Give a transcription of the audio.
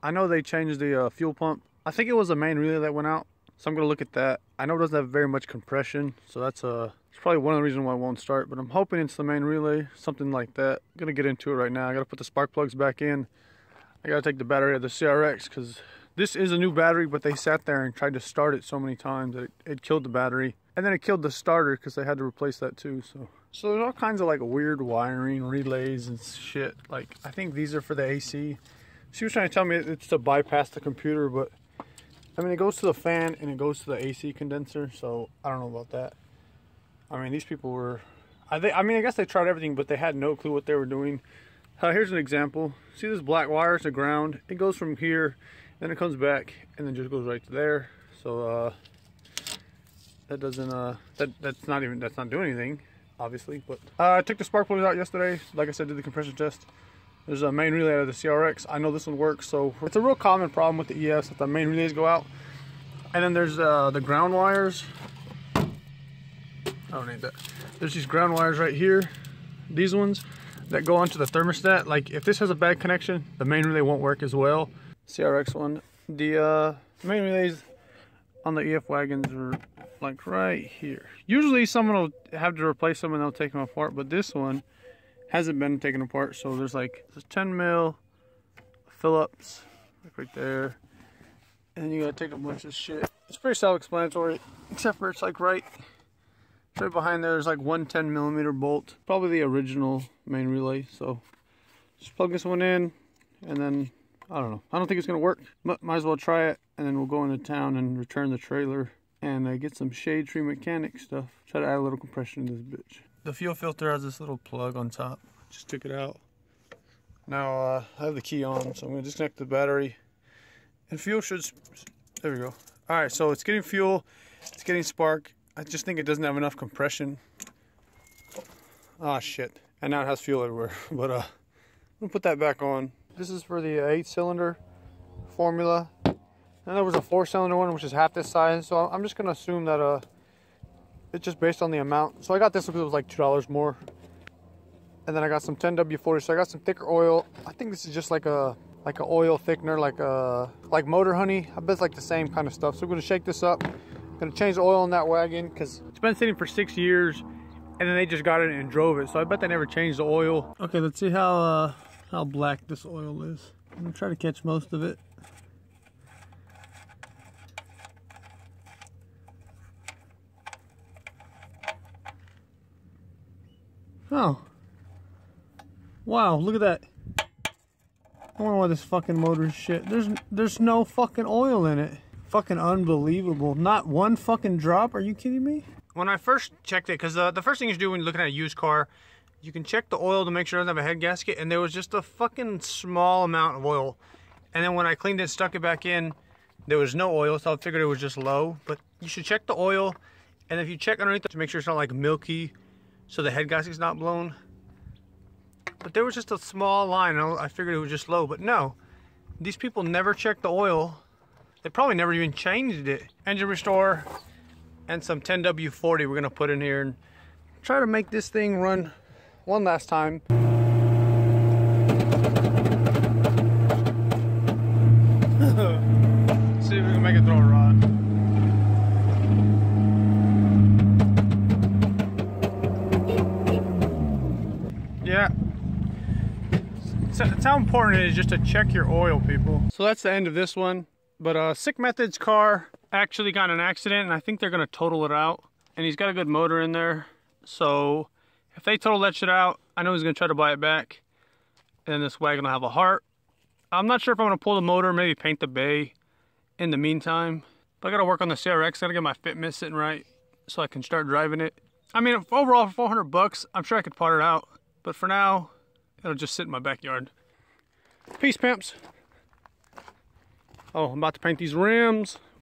I know they changed the fuel pump. I think it was the main relay that went out, so I'm gonna look at that. I know it doesn't have very much compression, so that's it's probably one of the reasons why it won't start, but I'm hoping it's the main relay, something like that. I'm gonna get into it right now. I gotta put the spark plugs back in. I gotta take the battery out of the CRX because this is a new battery, but they sat there and tried to start it so many times that it killed the battery. And then it killed the starter because they had to replace that too. So there's all kinds of like weird wiring, relays and shit. Like I think these are for the AC. She was trying to tell me it's to bypass the computer, but I mean it goes to the fan and it goes to the AC condenser. So I don't know about that. I mean these people were, I guess they tried everything, but they had no clue what they were doing. Here's an example. See this black wire to ground? It goes from here, then it comes back, and then just goes right to there. So that doesn't that's not doing anything, obviously. But I took the spark plugs out yesterday. Like I said, did the compression test. There's a main relay out of the CRX. I know this one works. So it's a real common problem with the ES that the main relays go out. And then there's the ground wires. I don't need that. There's these ground wires right here. These ones that go onto the thermostat. Like if this has a bad connection, the main relay won't work as well. CRX one. The main relays on the EF wagons are like right here. Usually someone will have to replace them and they'll take them apart, but this one hasn't been taken apart. So there's like this 10 mil Phillips like right there, and you gotta take a bunch of shit. It's pretty self-explanatory, except for it's like right behind there's like one 10 millimeter bolt, probably the original main relay. So just plug this one in, and then I don't know. I don't think it's gonna work, but might as well try it, and then we'll go into town and return the trailer and get some shade tree mechanic stuff. Try to add a little compression to this bitch. The fuel filter has this little plug on top. Just took it out. Now I have the key on, so I'm gonna disconnect the battery. And fuel should, there we go. All right, so it's getting fuel, it's getting spark. I just think it doesn't have enough compression. Ah, shit. And now it has fuel everywhere. But I'm gonna put that back on. This is for the 8-cylinder formula. And there was a 4-cylinder one, which is half this size. So I'm just gonna assume that it's just based on the amount. So I got this because it was like $2 more. And then I got some 10W40. So I got some thicker oil. I think this is just like a oil thickener, like Motor Honey. I bet it's like the same kind of stuff. So we're gonna shake this up. Gonna change the oil in that wagon because it's been sitting for 6 years, and then they just got it and drove it. So I bet they never changed the oil. Okay, let's see how black this oil is. I'm gonna try to catch most of it. Oh. Wow, look at that. I wonder why this fucking motor is shit. There's no fucking oil in it. Fucking unbelievable. Not one fucking drop. Are you kidding me? When I first checked it, because the first thing you do when you're looking at a used car, you can check the oil to make sure it doesn't have a head gasket, and there was just a fucking small amount of oil. And then when I cleaned it, stuck it back in, there was no oil, so I figured it was just low. But you should check the oil, and if you check underneath it to make sure it's not like milky, so the head gasket's not blown. But there was just a small line. I figured it was just low, but no. These people never checked the oil. They probably never even changed it. Engine restore and some 10W40 we're gonna put in here and try to make this thing run one last time. See if we can make it throw a rod. Yeah. That's how important it is just to check your oil, people. So that's the end of this one. But Sick Method's car actually got in an accident, and I think they're gonna total it out. And he's got a good motor in there. So if they total that shit out, I know he's gonna try to buy it back. And this wagon will have a heart. I'm not sure if I'm gonna pull the motor, maybe paint the bay in the meantime. But I gotta work on the CRX, gotta get my fitment sitting right so I can start driving it. I mean, overall for 400 bucks, I'm sure I could part it out. But for now, it'll just sit in my backyard. Peace, pimps. Oh, I'm about to paint these rims.